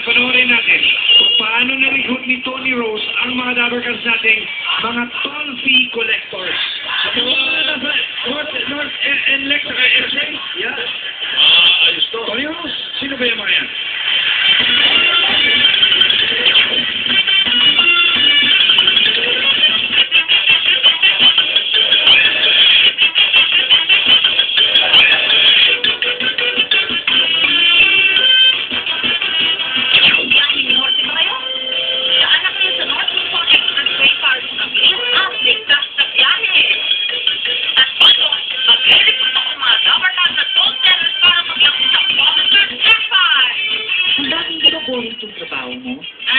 panoorin natin kung paano na-recruit ni Tony Rose ang mga Dabbercats nating mga toll fee collectors. North and Lex, yeah. Ayos to. Tony Rose, sino ba yung mga yan?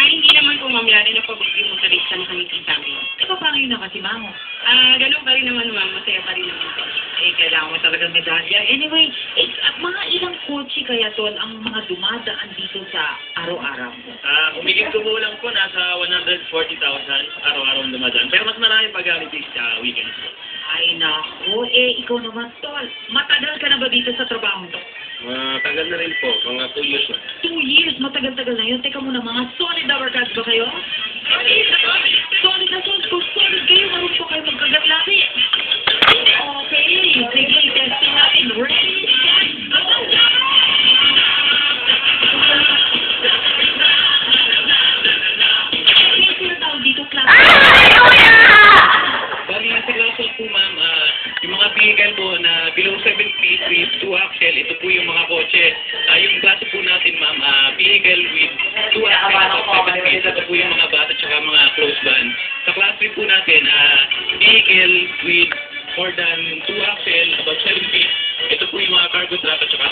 Hindi naman po, ma'am. Lalo na pag-motorista na kami titabi. Ikaw pa ngayon nakasimango. Ganun pa rin naman, ma'am. Masaya pa rin naman po. Kailangan mo talagang medalya. Anyway, mga ilang kotse kaya, Tol, ang mga dumadaan dito sa araw-araw mo? Humigit kumulang po, nasa 140,000 araw-araw ang dumadaan. Pero mas marami pag weekdays sa weekends po. Ay, naku. Ikaw naman, Tol. Matagal ka na ba dito sa trabaho to? Tagal na rin po, mga 2 years na. 2 years? Matagal-tagal na yun. Teka muna, mga solid Dabbercats ba kayo? Solid na solid. Kung solid kayo, marunong po kayo magkagatlaki. Okay. Sige, testing natin. Ready? Ano tinatawag dito, class? Bali, sa class po, ma'am, yung mga vehicle po na below 7 feet with 2 axle, ito po yung mga kotse. Yung klase po natin, ma'am, vehicle with 2 axle above 7 feet, ito po yung mga bata at mga close van. Sa class 3 po natin, vehicle with more than 2 axle above 7 feet, ito po yung mga cargo truck at saka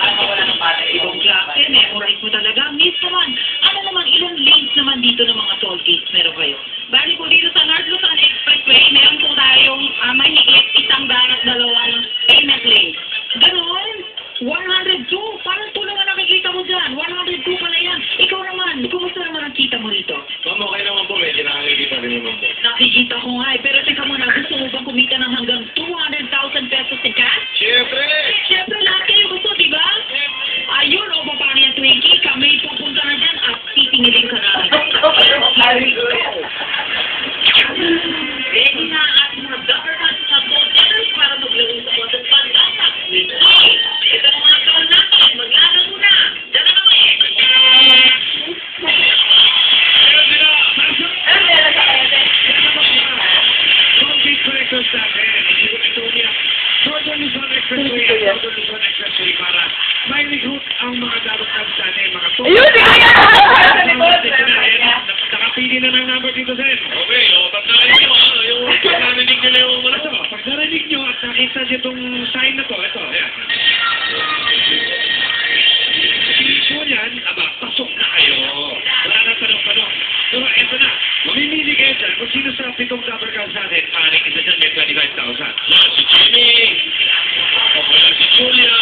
Ibang klase, memorize mo talaga. Miss naman, ano naman, ilang lanes naman dito ng mga toll gates meron kayo? Bali po dito sa North Luzon Expressway, meron po tayong mahigit 102 ng payment lane. Ganon? 102? Parang tulong ang nakikita mo dyan. 102 pala yan. Ikaw naman, kumusta naman ang kita mo rito? Ma'am, okay naman po, medyo nakakikita rin naman po. Nakikita ko nga pero teka muna, gusto mo bang kumita ng hanggang 200,000 pesos in cash? Siyempre! Siyempre, lahat kayo gusto, di ba? Ayun, o paano yan, Twinkie? Kami pupunta na dyan at titingilin ka na. Ready na ang ating mga Dabbercats sa botellers para maglaro sa Bottle Pandasa. Ito ang mga tol natin. Maglaro muna. Diyan na kami. Toll gate collectors natin. Ito niya. Northern Luzon Expressway at Northern Luzon Expressway para may recruit ang mga Dabbercats natin. Mga toll. Nakapili na ng number dito, Sen. Okay, pag narinig nyo, pag narinig nyo na yung mga to. Pag narinig nyo at nakita nyo itong sign na to, ito, ayan. So yan, pasok na kayo. Wala na tanong-tanong. So, eto na. Mamimili kayo dyan kung sino sa 7 Dabbercats natin. Maaaring isa dyan may 25,000. Si Jimmy, o kaya si Julia,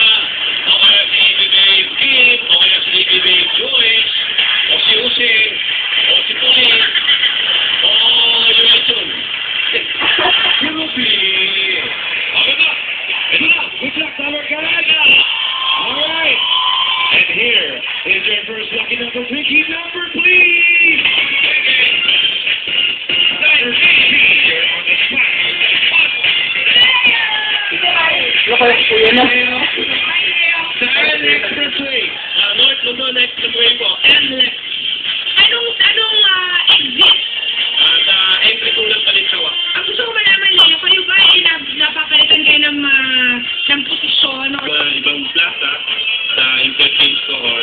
o kaya si Babe Kim, o kaya si Babe Joyce, o si Jose, o si Pauline, o Joelson. Ruby! Okay na! Ito na! Good luck, Dabbercats! Alright! And here is your first lucky number. Twinkie number, please! Here on the spot. Sa L Expressway. North Luzon Expressway po. NLEX. Anong exit? Sa entry po ng Palinsawa. Ang gusto ko malaman ninyo, kayo ba ay napapalitan kayo ng posisyon o Ibang plaza, sa interchange ko or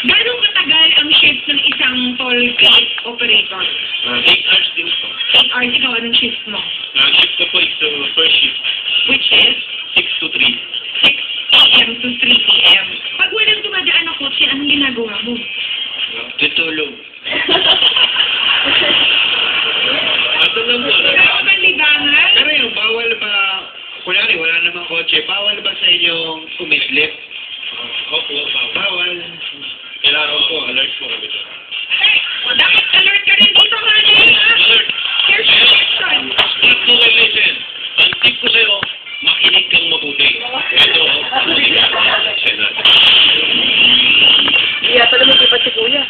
gano'ng katagal ang shift ng isang toll gate operator? 8 hours din po. 8 hours, ikaw anong shift mo? Shift ko po is to first shift, Which is 6 to 3. 6 a.m. to 3 p.m. Pag walang dumadaan na kotse, anong ginagawa mo? Tutulog. Ito lang po. Ikaw ba libangan? Pero yung bawal ba, kunwari wala namang kotse, bawal ba sa inyong umislip? Opo, Bawal. kailangan po, alert po kami doon. Dapat alert ka rin dito, honey. Alert! Here's your question. Start to listen. Ang tip ko sa'yo, makinig kang mabuti. Ito, Iya, pala mo si Kuya.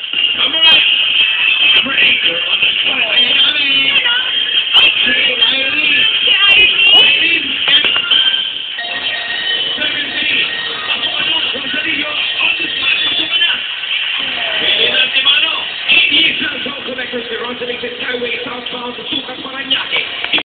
Cypress, we're on to the Skyway, southbound to Sucat, Parañaque.